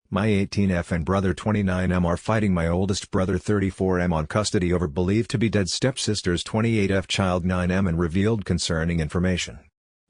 My 18F and brother 29M are fighting my oldest brother 34M on custody over believed to be dead stepsister's 28F child 9M and revealed concerning information.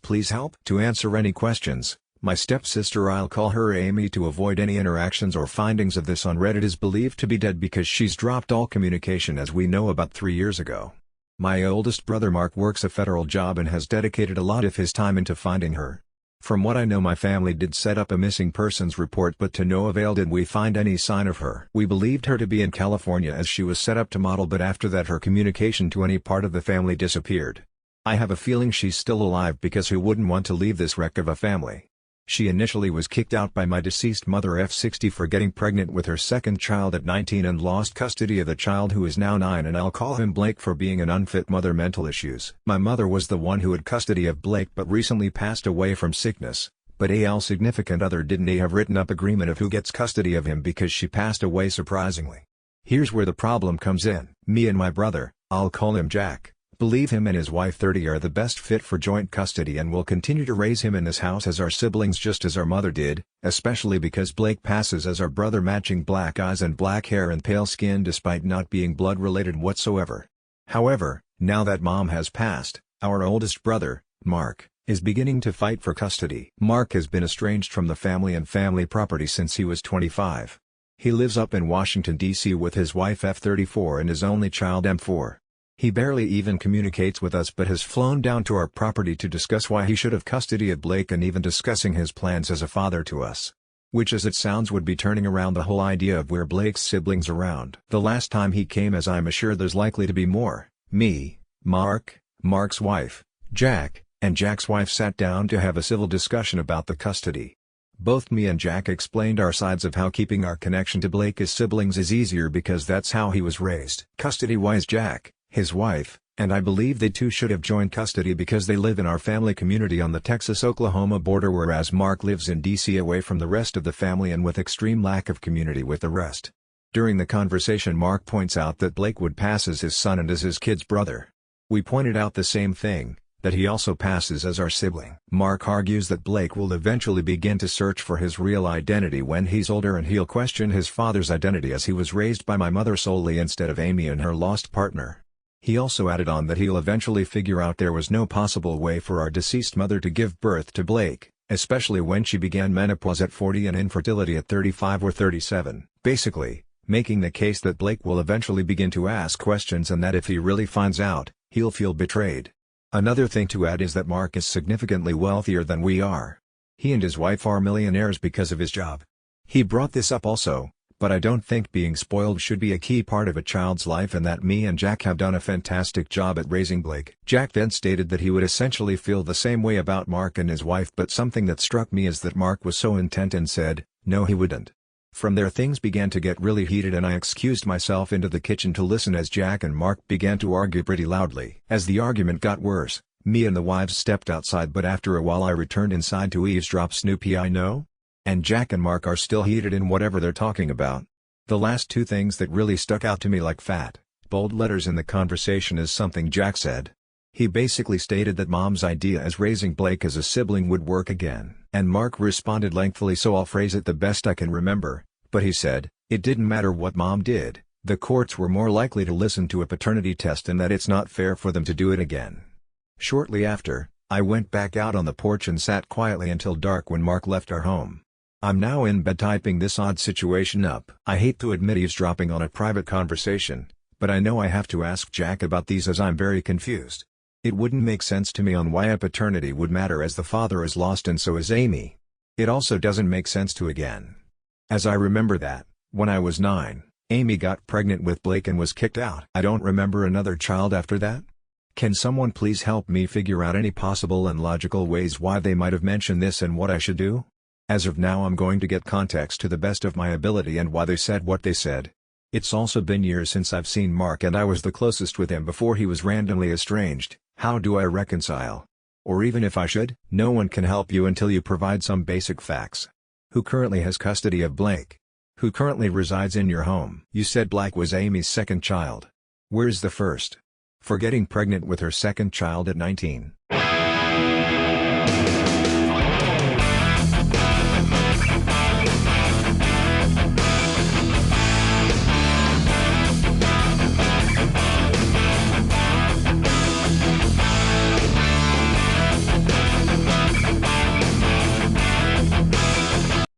Please help. To answer any questions, my stepsister, I'll call her Amy, to avoid any interactions or findings of this on Reddit, is believed to be dead because she's dropped all communication as we know about 3 years ago. My oldest brother Mark works a federal job and has dedicated a lot of his time into finding her. From what I know, my family did set up a missing persons report, but to no avail did we find any sign of her. We believed her to be in California as she was set up to model, but after that her communication to any part of the family disappeared. I have a feeling she's still alive because who wouldn't want to leave this wreck of a family? She initially was kicked out by my deceased mother F60 for getting pregnant with her second child at 19 and lost custody of the child, who is now 9, and I'll call him Blake, for being an unfit mother. Mental issues. My mother was the one who had custody of Blake but recently passed away from sickness, but AL significant other didn't have written up agreement of who gets custody of him because she passed away surprisingly. Here's where the problem comes in. Me and my brother, I'll call him Jack, believe him and his wife 30 are the best fit for joint custody and will continue to raise him in this house as our siblings, just as our mother did, especially because Blake passes as our brother, matching black eyes and black hair and pale skin despite not being blood related whatsoever. However, now that mom has passed, our oldest brother, Mark, is beginning to fight for custody. Mark has been estranged from the family and family property since he was 25. He lives up in Washington, D.C. with his wife F34 and his only child M4. He barely even communicates with us but has flown down to our property to discuss why he should have custody of Blake, and even discussing his plans as a father to us. Which, as it sounds, would be turning around the whole idea of where Blake's siblings around. The last time he came, as I'm sure there's likely to be more, me, Mark, Mark's wife, Jack, and Jack's wife sat down to have a civil discussion about the custody. Both me and Jack explained our sides of how keeping our connection to Blake as siblings is easier because that's how he was raised. Custody-wise, Jack, his wife, and I believe they too should have joint custody because they live in our family community on the Texas-Oklahoma border, whereas Mark lives in D.C. away from the rest of the family and with extreme lack of community with the rest. During the conversation, Mark points out that Blake would pass as his son and as his kid's brother. We pointed out the same thing, that he also passes as our sibling. Mark argues that Blake will eventually begin to search for his real identity when he's older, and he'll question his father's identity as he was raised by my mother solely instead of Amy and her lost partner. He also added on that he'll eventually figure out there was no possible way for our deceased mother to give birth to Blake, especially when she began menopause at 40 and infertility at 35 or 37, basically, making the case that Blake will eventually begin to ask questions and that if he really finds out, he'll feel betrayed. Another thing to add is that Mark is significantly wealthier than we are. He and his wife are millionaires because of his job. He brought this up also, but I don't think being spoiled should be a key part of a child's life, and that me and Jack have done a fantastic job at raising Blake. Jack then stated that he would essentially feel the same way about Mark and his wife, but something that struck me is that Mark was so intent and said, no he wouldn't. From there things began to get really heated and I excused myself into the kitchen to listen as Jack and Mark began to argue pretty loudly. As the argument got worse, me and the wives stepped outside, but after a while I returned inside to eavesdrop. Snoopy, I know? And Jack and Mark are still heated in whatever they're talking about. The last two things that really stuck out to me like fat, bold letters in the conversation is something Jack said. He basically stated that mom's idea as raising Blake as a sibling would work again. And Mark responded lengthily, so I'll phrase it the best I can remember, but he said, it didn't matter what mom did, the courts were more likely to listen to a paternity test and that it's not fair for them to do it again. Shortly after, I went back out on the porch and sat quietly until dark when Mark left our home. I'm now in bed typing this odd situation up. I hate to admit eavesdropping on a private conversation, but I know I have to ask Jack about these as I'm very confused. It wouldn't make sense to me on why a paternity would matter as the father is lost and so is Amy. It also doesn't make sense to again. As I remember that, when I was 9, Amy got pregnant with Blake and was kicked out. I don't remember another child after that. Can someone please help me figure out any possible and logical ways why they might have mentioned this and what I should do? As of now I'm going to get context to the best of my ability and why they said what they said. It's also been years since I've seen Mark and I was the closest with him before he was randomly estranged. How do I reconcile? Or even if I should? No one can help you until you provide some basic facts. Who currently has custody of Blake? Who currently resides in your home? You said Blake was Amy's second child. Where's the first? For getting pregnant with her second child at 19.